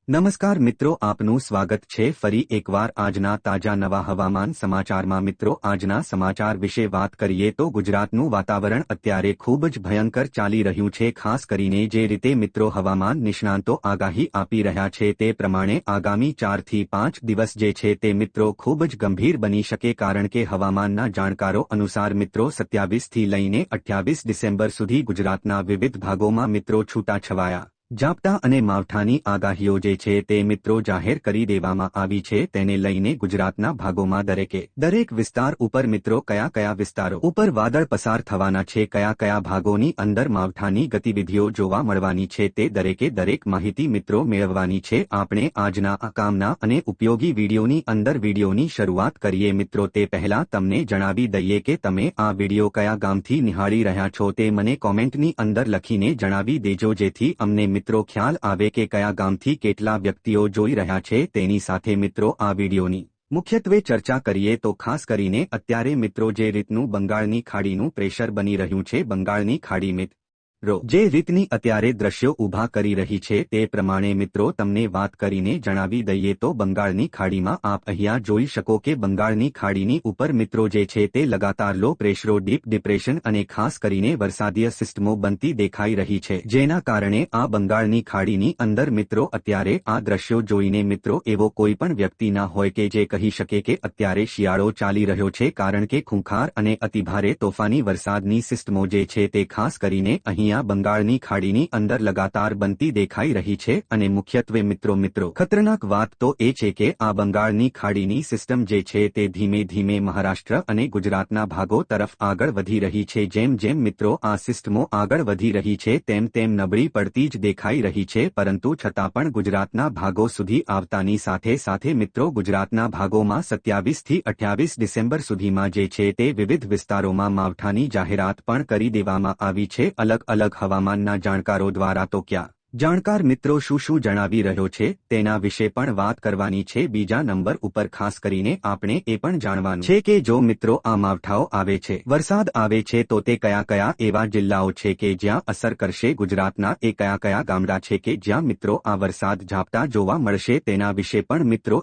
નમસ્કાર મિત્રો, આપનું સ્વાગત છે ફરી એકવાર આજના તાજા નવા હવામાન સમાચારમાં। મિત્રો, આજના સમાચાર વિશે વાત કરીએ તો ગુજરાતનું વાતાવરણ અત્યારે ખૂબ જ ભયંકર ચાલી રહ્યું છે। ખાસ કરીને જે રીતે મિત્રો હવામાન નિષ્ણાંતો આગાહી આપી રહ્યા છે તે પ્રમાણે આગામી 4 થી 5 દિવસ જે છે તે મિત્રો ખૂબ જ ગંભીર બની શકે, કારણ કે હવામાનના જાણકારો અનુસાર મિત્રો 27 થી લઈને 28 ડિસેમ્બર સુધી ગુજરાતના વિવિધ ભાગોમાં મિત્રો છૂટાછવાયા ઝાપટા અને માવઠાની આગાહીઓ જે છે તે મિત્રો જાહેર કરી દેવામાં આવી છે। તેને લઈને ગુજરાતના ભાગોમાં દરેક વિસ્તાર ઉપર મિત્રો કયા કયા વિસ્તારો ઉપર વાદળ પસાર થવાના છે, કયા કયા ભાગોની અંદર માવઠાની ગતિવિધિઓ જોવા મળવાની છે, તે દરેક માહિતી મિત્રો મેળવવાની છે। આપણે આજના આ કામના અને ઉપયોગી વિડીયોની અંદર વિડીયોની શરૂઆત કરીએ મિત્રો તે પહેલા તમને જણાવી દઈએ કે તમે આ વિડીયો કયા ગામથી નિહાળી રહ્યા છો તે મને કોમેન્ટની અંદર લખીને જણાવી દેજો, જેથી અમને મિત્રો ખ્યાલ આવે કે કયા ગામથી કેટલા વ્યક્તિઓ જોઈ રહ્યા છે। તેની સાથે મિત્રો આ વિડીયોની મુખ્યત્વે ચર્ચા કરીએ તો ખાસ કરીને અત્યારે મિત્રો જે રીતનું બંગાળની ખાડીનું પ્રેશર બની રહ્યું છે, બંગાળની ખાડી મિત્રો જે રીતની અત્યારે દ્રશ્યો ઊભા કરી રહી છે તે પ્રમાણે મિત્રો તમને વાત કરીને જણાવી દઈએ તો બંગાળની ખાડીમાં આપ અહીંયા જોઈ શકો કે બંગાળની ખાડીની ઉપર મિત્રો જે છે તે લગાતાર લો પ્રેશરો, ડીપ ડિપ્રેશન અને ખાસ કરીને વરસાદીય સિસ્ટમો બનતી દેખાઈ રહી છે, જેના કારણે આ બંગાળની ખાડીની અંદર મિત્રો અત્યારે આ દ્રશ્યો જોઈને મિત્રો એવો કોઈ પણ વ્યક્તિ ના હોય કે જે કહી શકે કે અત્યારે શિયાળો ચાલી રહ્યો છે, કારણ કે ખૂંખાર અને અતિભારે તોફાની વરસાદની સિસ્ટમો જે છે તે ખાસ કરીને અહીં બંગાળની ખાડીની અંદર લગાતાર બનતી દેખાઈ રહી છે। અને મુખ્યત્વે મિત્રો ખતરનાક વાત તો એ છે કે આ બંગાળની ખાડીની સિસ્ટમ જે છે તે ધીમે ધીમે મહારાષ્ટ્ર અને ગુજરાતના ભાગો તરફ આગળ વધી રહી છે। જેમ જેમ મિત્રો આ સિસ્ટમો આગળ વધી રહી છે તેમ તેમ નબળી પડતી જ દેખાઈ રહી છે, પરંતુ છતાં પણ ગુજરાતના ભાગો સુધી આવતાની સાથે સાથે મિત્રો ગુજરાતના ભાગોમાં 27 થી 28 ડિસેમ્બર સુધીમાં જે છે તે વિવિધ વિસ્તારોમાં માવઠાની જાહેરાત પણ કરી દેવામાં આવી છે। અલગ હવામાનના જાણકારો દ્વારા તો ક્યાં જાણકાર મિત્રો શું જણાવી રહ્યો છે તેના વિશે પણ વાત કરવાની છે। બીજા નંબર ઉપર ખાસ કરીને આપણે એ પણ જાણવાનું છે કે જો મિત્રો આ માવઠાઓ આવે છે, વરસાદ આવે છે તો તે કયા કયા એવા જિલ્લાઓ છે કે જ્યાં અસર કરશે, ગુજરાતના એ કયા કયા ગામડા છે કે જ્યાં મિત્રો આ વરસાદ ઝાપટા જોવા મળશે, તેના વિશે પણ મિત્રો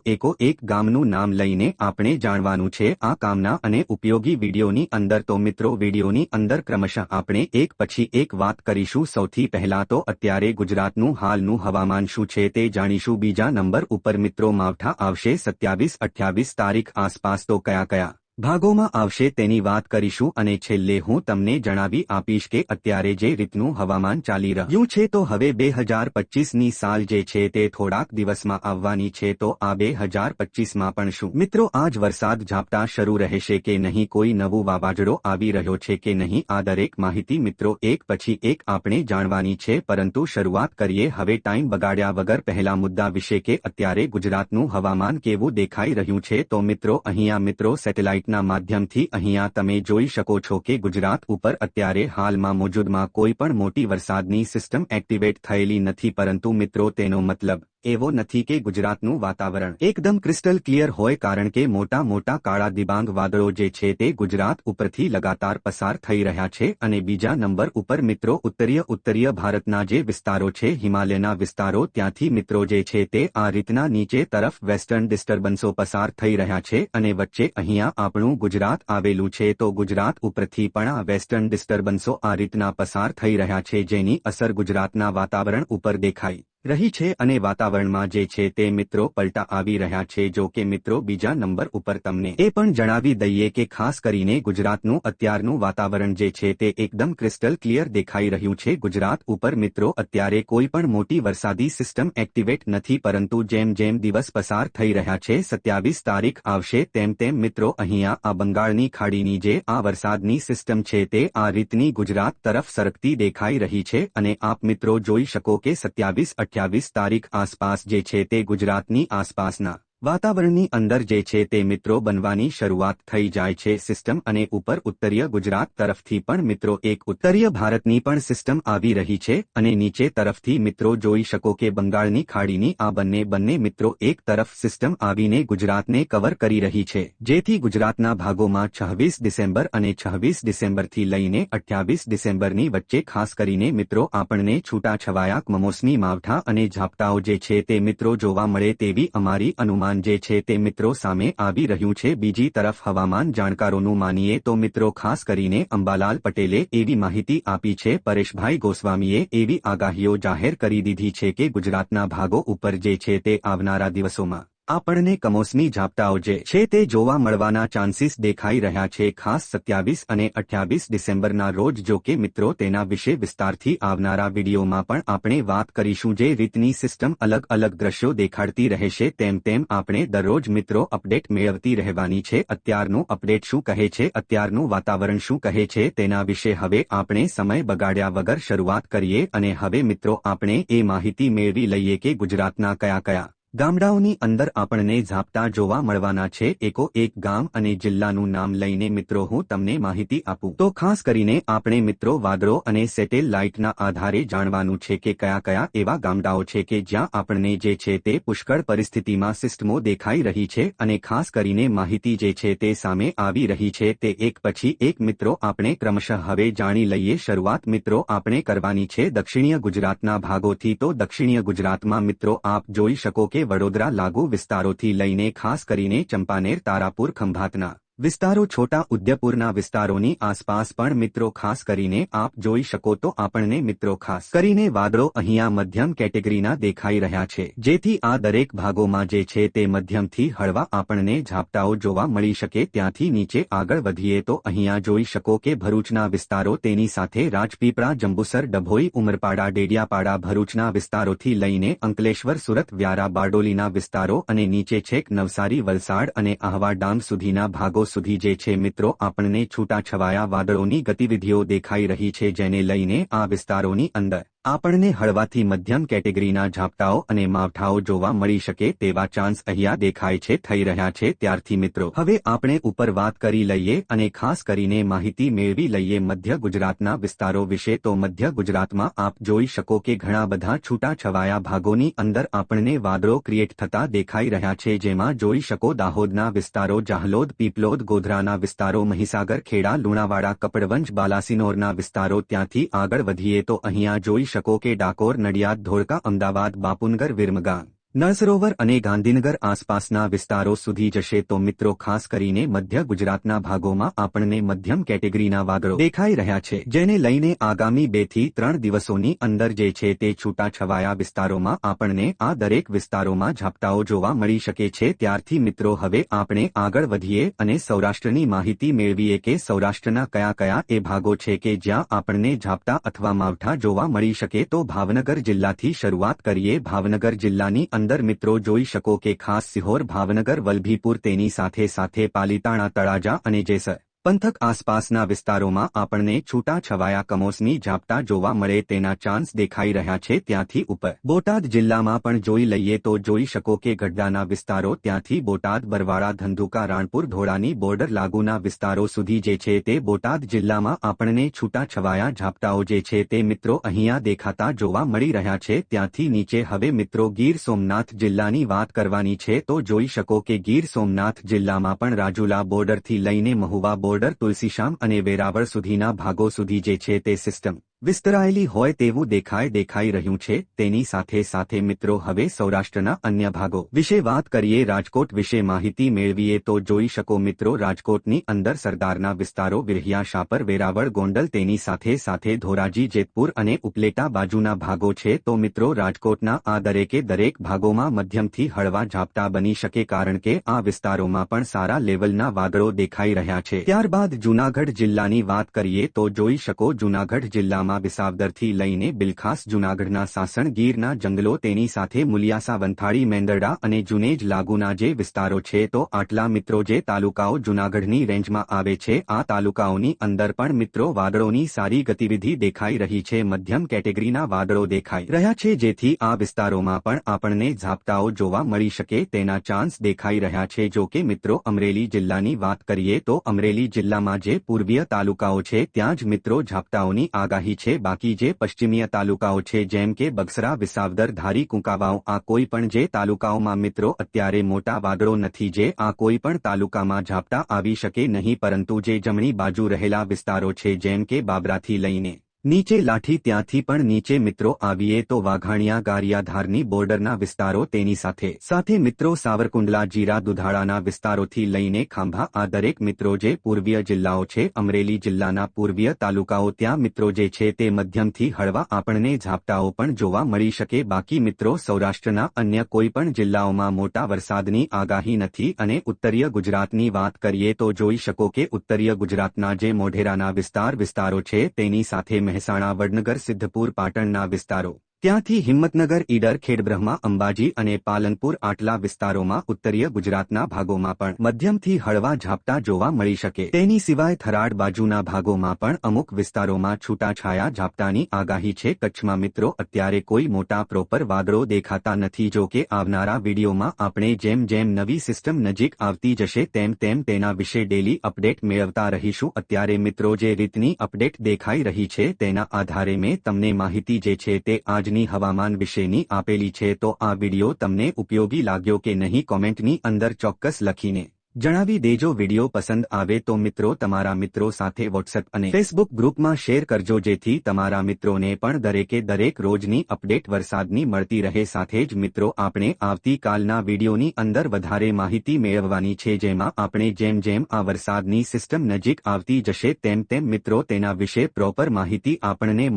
એક ગામનું નામ લઈને આપણે જાણવાનું છે આ કામના અને ઉપયોગી વિડીયોની અંદર। તો મિત્રો વિડીયોની અંદર ક્રમશઃ આપણે એક પછી એક વાત કરીશું। સૌથી પહેલા તો અત્યારે ગુજરાતનું હાલનું હવામાન શું છે તે જાણીશું। બીજા નંબર ઉપર મિત્રો માવઠા આવશે 27-28 તારીખ આસપાસ, તો કયા કયા ભાગોમાં આવશે તેની વાત કરીશું। અને છેલ્લે હું તમને જણાવી આપીશ કે અત્યારે જે રીતનું હવામાન ચાલી રહ્યું છે તો હવે 2025ની સાલ જે છે તે થોડાક દિવસમાં આવવાની છે, તો આ 2025માં પણ શું મિત્રો આજ વરસાદ ઝાપટા શરૂ રહેશે કે નહીં, કોઈ નવું વાવાઝોડું આવી રહ્યો છે કે નહીં, આ દરેક માહિતી મિત્રો એક પછી એક આપણે જાણવાની છે। પરંતુ શરૂઆત કરીએ હવે ટાઈમ બગાડ્યા વગર પહેલા મુદ્દા વિશે કે અત્યારે ગુજરાતનું હવામાન કેવું દેખાઈ રહ્યું છે। તો મિત્રો અહીંયા મિત્રો સેટેલાઇટ ના માધ્યમથી અહીંયા તમે જોઈ શકો છો કે ગુજરાત ઉપર અત્યારે હાલમાં મોજૂદમાં કોઈ પણ મોટી વરસાદની સિસ્ટમ એક્ટિવેટ થયેલી નથી, પરંતુ મિત્રો તેનો મતલબ એવો નથી કે ગુજરાતનું વાતાવરણ એકદમ ક્રિસ્ટલ ક્લિયર હોય, કારણ કે મોટા મોટા કાળા દિબાંગ વાદળો જે છે તે ગુજરાત ઉપરથી લગાતાર પસાર થઈ રહ્યા છે। અને બીજા નંબર ઉપર મિત્રો ઉત્તરીય ભારતના જે વિસ્તારો છે, હિમાલયના વિસ્તારો, ત્યાંથી મિત્રો જે છે તે આ રીતના નીચે તરફ વેસ્ટર્ન ડિસ્ટર્બન્સો પસાર થઈ રહ્યા છે અને વચ્ચે અહીંયા આપણું ગુજરાત આવેલું છે, તો ગુજરાત ઉપરથી પણ આ વેસ્ટર્ન ડિસ્ટર્બન્સો આ રીતના પસાર થઈ રહ્યા છે, જેની અસર ગુજરાતના વાતાવરણ ઉપર દેખાઈ રહી છે અને વાતાવરણમાં જે છે તે મિત્રો પલટા આવી રહ્યા છે। જો કે મિત્રો બીજા નંબર ઉપર તમને એ પણ જણાવી દઈએ કે ખાસ કરીને ગુજરાતનું અત્યારનું વાતાવરણ જે છે તે એકદમ ક્રિસ્ટલ ક્લિયર દેખાઈ રહ્યું છે। ગુજરાત ઉપર મિત્રો અત્યારે કોઈ પણ મોટી વરસાદી સિસ્ટમ એક્ટિવેટ નથી, પરંતુ જેમ જેમ દિવસ પસાર થઈ રહ્યા છે 27 તારીખ આવશે તેમ તેમ મિત્રો અહીંયા આ બંગાળની ખાડીની જે આ વરસાદની સિસ્ટમ છે તે આ રીતની ગુજરાત તરફ સરકતી દેખાઈ રહી છે। અને આપ મિત્રો જોઈ શકો કે 27-28 તારીખ આસપાસ જે છે તે ગુજરાતની આસપાસના વાતાવરણની અંદર જે છે તે મિત્રો બનવાની શરૂઆત થઈ જાય છે સિસ્ટમ અને ઉપર ઉત્તરીય ગુજરાત તરફથી પણ મિત્રો એક ઉત્તરીય ભારતની પણ સિસ્ટમ આવી રહી છે અને નીચે તરફથી મિત્રો જોઈ શકો કે બંગાળની ખાડીની આ બંને મિત્રો એક તરફ સિસ્ટમ આવીને ગુજરાતને કવર કરી રહી છે જેથી ગુજરાતના ભાગોમાં 26 ડિસેમ્બર અને 26 ડિસેમ્બરથી લઈને 28 ડિસેમ્બરની વચ્ચે ખાસ કરીને મિત્રો આપણને છૂટાછવાયા કમોસમી માવઠા અને ઝાપટાઓ જે છે તે મિત્રો જોવા મળે તેવી અમારી અનુમાન જે છે તે મિત્રો સામે આવી રહ્યું છે બીજી તરફ હવામાન જાણકારોનું માનીએ તો મિત્રો ખાસ કરીને અંબાલાલ પટેલે એવી માહિતી આપી છે પરેશભાઈ ગોસ્વામીએ એવી આગાહીઓ જાહેર કરી દીધી છે કે ગુજરાતના ભાગો ઉપર જે છે તે આવનારા દિવસોમાં આપણને કમોસમી ઝાપટાઓ જે છે તે જોવા મળવાના ચાન્સીસ દેખાઈ રહ્યા છે ખાસ 27 અને 28 ડિસેમ્બરના રોજ જો કે મિત્રો તેના વિશે વિસ્તારથી આવનારા વિડીયોમાં પણ આપણે વાત કરીશું જે રીતની સિસ્ટમ અલગ અલગ દ્રશ્યો દેખાડતી રહેશે તેમ આપણે દરરોજ મિત્રો અપડેટ મેળવતી રહેવાની છે અત્યારનું અપડેટ શું કહે છે અત્યારનું વાતાવરણ શું કહે છે તેના વિશે હવે આપણે સમય બગાડ્યા વગર શરૂઆત કરીએ અને હવે મિત્રો આપણે એ માહિતી મેળવી લઈએ કે ગુજરાતના કયા ગામડાઓની અંદર આપણને ઝાપટા જોવા મળવાના છે એકો એક ગામ અને જિલ્લાનું નામ લઈને મિત્રો હું તમને માહિતી આપું તો ખાસ કરીને આપણે મિત્રો વાદળો અને સેટેલાઇટના આધારે જાણવાનું છે કે કયા એવા ગામડાઓ છે કે જ્યાં આપણને જે છે તે પુષ્કળ પરિસ્થિતિમાં સિસ્ટમો દેખાઈ રહી છે અને ખાસ કરીને માહિતી જે છે તે સામે આવી રહી છે તે એક પછી એક મિત્રો આપણે ક્રમશઃ હવે જાણી લઈએ શરૂઆત મિત્રો આપણે કરવાની છે દક્ષિણીય ગુજરાતના ભાગોથી તો દક્ષિણીય ગુજરાતમાં મિત્રો આપ જોઈ શકો કે વડોદરા લાગુ વિસ્તારોથી લઈને ખાસ કરીને ચંપાનેર તારાપુર ખંભાતના વિસ્તારો છોટા ઉદ્યપુરના વિસ્તારોની આસપાસ પણ મિત્રો ખાસ કરીને આપ જોઈ શકો તો આપણને મિત્રો ખાસ કરીને વાદળો અહીંયા મધ્યમ કેટેગરીના દેખાઈ રહ્યા છે જેથી આ દરેક ભાગોમાં જે છે તે મધ્યમથી હળવા આપણને ઝાપટાઓ જોવા મળી શકે ત્યાંથી નીચે આગળ વધીએ તો અહીંયા જોઈ શકો કે ભરૂચના વિસ્તારો તેની સાથે રાજપીપળા જંબુસર ડભોઈ ઉમરપાડા ડેડિયાપાડા ભરૂચના વિસ્તારોથી લઈને અંકલેશ્વર સુરત વ્યારા બારડોલીના વિસ્તારો અને નીચે છેક નવસારી વલસાડ અને આહવા ડાંગ સુધીના ભાગો સુધી જે છે મિત્રો આપણને છૂટાછવાયા વાદળોની ગતિવિધિઓ દેખાઈ રહી છે જેને લઈને આ વિસ્તારોની અંદર આપણને હળવાથી મધ્યમ કેટેગરીના ઝાપટાઓ અને માવઠાઓ જોવા મળી શકે તેવા ચાન્સ અહીંયા દેખાય છે થઈ રહ્યા છે ત્યારથી મિત્રો હવે આપણે ઉપર વાત કરી લઈએ અને ખાસ કરીને માહિતી મેળવી લઈએ મધ્ય ગુજરાતના વિસ્તારો વિશે તો મધ્ય ગુજરાતમાં આપ જોઈ શકો કે ઘણા બધા છૂટાછવાયા ભાગોની અંદર આપણને વાદળો ક્રિએટ થતા દેખાઈ રહ્યા છે જેમાં જોઈ શકો દાહોદના વિસ્તારો જાહલોદ પીપલોદ ગોધરાના વિસ્તારો મહીસાગર ખેડા લુણાવાડા કપડવંજ બાલાસિનોરના વિસ્તારો ત્યાંથી આગળ વધીએ તો અહીંયા જોઈ શકો કે ડાકોર નડિયાદ ધોળકા અમદાવાદ બાપુનગર વિરમગામ નળસરોવર અને ગાંધીનગર આસપાસના વિસ્તારો સુધી જશે તો મિત્રો ખાસ કરીને મધ્ય ગુજરાતના ભાગોમાં આપણને મધ્યમ કેટેગરીના વાદળો દેખાઈ રહ્યા છે જેને લઈને આગામી 2 થી 3 દિવસોની અંદર જે છે તે છૂટાછવાયા વિસ્તારોમાં આપણને આ દરેક વિસ્તારોમાં ઝાપટાઓ જોવા મળી શકે છે ત્યારથી મિત્રો હવે આપણે આગળ વધીએ અને સૌરાષ્ટ્રની માહિતી મેળવીએ કે સૌરાષ્ટ્રના કયા એ ભાગો છે કે જ્યાં આપણને ઝાપટા અથવા માવઠા જોવા મળી શકે તો ભાવનગર જિલ્લાથી શરૂઆત કરીએ ભાવનગર જિલ્લાની અંદર મિત્રો જોઈ શકો કે ખાસ સિહોર ભાવનગર વલભીપુર તેની સાથે પાલીતાણા તળાજા અને જેસર પંથક આસપાસના વિસ્તારોમાં આપણને છૂટાછવાયા કમોસમી ઝાપટા જોવા મળે તેના ચાન્સ દેખાઈ રહ્યા છે ત્યાંથી ઉપર બોટાદ જિલ્લામાં પણ જોઈ લઈએ તો જોઈ શકો કે ગઢડાના વિસ્તારો ત્યાંથી બોટાદ બરવાળા ધંધુકા રાણપુર ધોળાની બોર્ડર લાગુના વિસ્તારો સુધી જે છે તે બોટાદ જિલ્લામાં આપણને છૂટાછવાયા ઝાપટાઓ જે છે તે મિત્રો અહીંયા દેખાતા જોવા મળી રહ્યા છે ત્યાંથી નીચે હવે મિત્રો ગીર સોમનાથ જિલ્લાની વાત કરવાની છે તો જોઈ શકો કે ગીર સોમનાથ જિલ્લામાં પણ રાજુલા બોર્ડરથી લઈને મહુવા બોર્ડર તુલસીશામ અને વેરાવળ સુધીના ભાગો સુધી જે છે તે સિસ્ટમ વિસ્તરાયેલી હોય તેવું દેખાઈ રહ્યું છે તેની સાથે મિત્રો હવે સૌરાષ્ટ્રના અન્ય ભાગો વિશે વાત કરીએ રાજકોટ વિશે માહિતી મેળવીએ તો જોઈ શકો મિત્રો રાજકોટની અંદર સરદારના વિસ્તારો વિરહિયા શાપર વેરાવળ ગોંડલ તેની સાથે ધોરાજી જેતપુર અને ઉપલેટા બાજુના ભાગો છે તો મિત્રો રાજકોટના આ દરેકે દરેક ભાગોમાં મધ્યમથી હળવા ઝાપટા બની શકે કારણ કે આ વિસ્તારોમાં પણ સારા લેવલના વાદળો દેખાઈ રહ્યા છે ત્યારબાદ જૂનાગઢ જિલ્લાની વાત કરીએ તો જોઈ શકો જૂનાગઢ જિલ્લામાં તાલુકામાં વિસાવદરથી લઈને બિલખાસ જૂનાગઢના સાસણ ગીરના જંગલો તેની સાથે મુલિયાસા વંથાળી મેંદરડા અને જુનેજ લાગુના જે વિસ્તારો છે તો આટલા મિત્રો જે તાલુકાઓ જૂનાગઢની રેન્જમાં આવે છે આ તાલુકાઓની અંદર પણ મિત્રો વાદળોની સારી ગતિવિધિ દેખાઈ રહી છે મધ્યમ કેટેગરીના વાદળો દેખાઈ રહ્યા છે જેથી આ વિસ્તારોમાં પણ આપણને ઝાપટાઓ જોવા મળી શકે તેના ચાન્સ દેખાઈ રહ્યા છે જો કે મિત્રો અમરેલી જિલ્લાની વાત કરીએ તો અમરેલી જિલ્લામાં જે પૂર્વીય તાલુકાઓ છે ત્યાં જ મિત્રો ઝાપટાઓની આગાહી છે બાકી જે પશ્ચિમીય તાલુકાઓ છે જેમ કે બગસરા વિસાવદર ધારી કુંકાવાવ આ કોઈ પણ જે તાલુકાઓમાં મિત્રો અત્યારે મોટા વાદળો નથી જે આ કોઈ પણ તાલુકામાં ઝાપટા આવી શકે નહીં પરંતુ જે જમણી બાજુ રહેલા વિસ્તારો છે જેમ કે બાબરાથી લઈને નીચે લાઠી ત્યાંથી પણ નીચે મિત્રો આવીએ તો વાઘાણિયા ગારિયાધારની બોર્ડરના વિસ્તારો તેની સાથે મિત્રો સાવરકુંડલા જીરા દુધાળાના વિસ્તારોથી લઈને ખાંભા આ દરેક મિત્રો જે પૂર્વીય જિલ્લાઓ છે અમરેલી જિલ્લાના પૂર્વીય તાલુકાઓ ત્યાં મિત્રો જે છે તે મધ્યમથી હળવા આપણને ઝાપટાઓ પણ જોવા મળી શકે બાકી મિત્રો સૌરાષ્ટ્રના અન્ય કોઈ પણ જિલ્લાઓમાં મોટા વરસાદની આગાહી નથી અને ઉત્તરીય ગુજરાતની વાત કરીએ તો જોઈ શકો કે ઉત્તરીય ગુજરાતના જે મોઢેરાના વિસ્તારો છે તેની સાથે મહેસાણા વડનગર સિદ્ધપુર પાટણના વિસ્તારો ત્યાંથી હિંમતનગર ઈડર ખેડબ્રહ્મા અંબાજી અને પાલનપુર આટલા વિસ્તારોમાં ઉત્તરીય ગુજરાતના ભાગોમાં પણ મધ્યમથી હળવા ઝાપટા જોવા મળી શકે તેની સિવાય થરાદ બાજુના ભાગોમાં પણ અમુક વિસ્તારોમાં છૂટાછાયા ઝાપટાની આગાહી છે કચ્છમાં મિત્રો અત્યારે કોઈ મોટા પ્રોપર વાદળો દેખાતા નથી જો કે આવનારા વિડીયોમાં આપણે જેમ જેમ નવી સિસ્ટમ નજીક આવતી જશે તેમ તેના વિશે ડેલી અપડેટ મેળવતા રહીશું અત્યારે મિત્રો જે રીતની અપડેટ દેખાઈ રહી છે તેના આધારે મેં તમને માહિતી જે છે તે આજની હવામાન વિશેની આપેલી છે તો આ વિડિયો તમને ઉપયોગી લાગ્યો કે નહીં કોમેન્ટની અંદર ચોક્કસ લખીને જણાવી દેજો વિડિયો પસંદ આવે તો મિત્રો તમારા મિત્રો સાથે વોટ્સએપ અને ફેસબુક ગ્રુપમાં શેર કરજો જેથી તમારા મિત્રોને પણ દરેક રોજની અપડેટ વરસાદની મળતી રહે સાથે જ મિત્રો આપણે આવતીકાલના વિડિયોની અંદર વધારે માહિતી મેળવવાની છે જેમાં આપણે જેમ આ વરસાદની સિસ્ટમ નજીક આવતી જશે તેમ મિત્રો તેના વિશે પ્રોપર માહિતી આપણને મળતી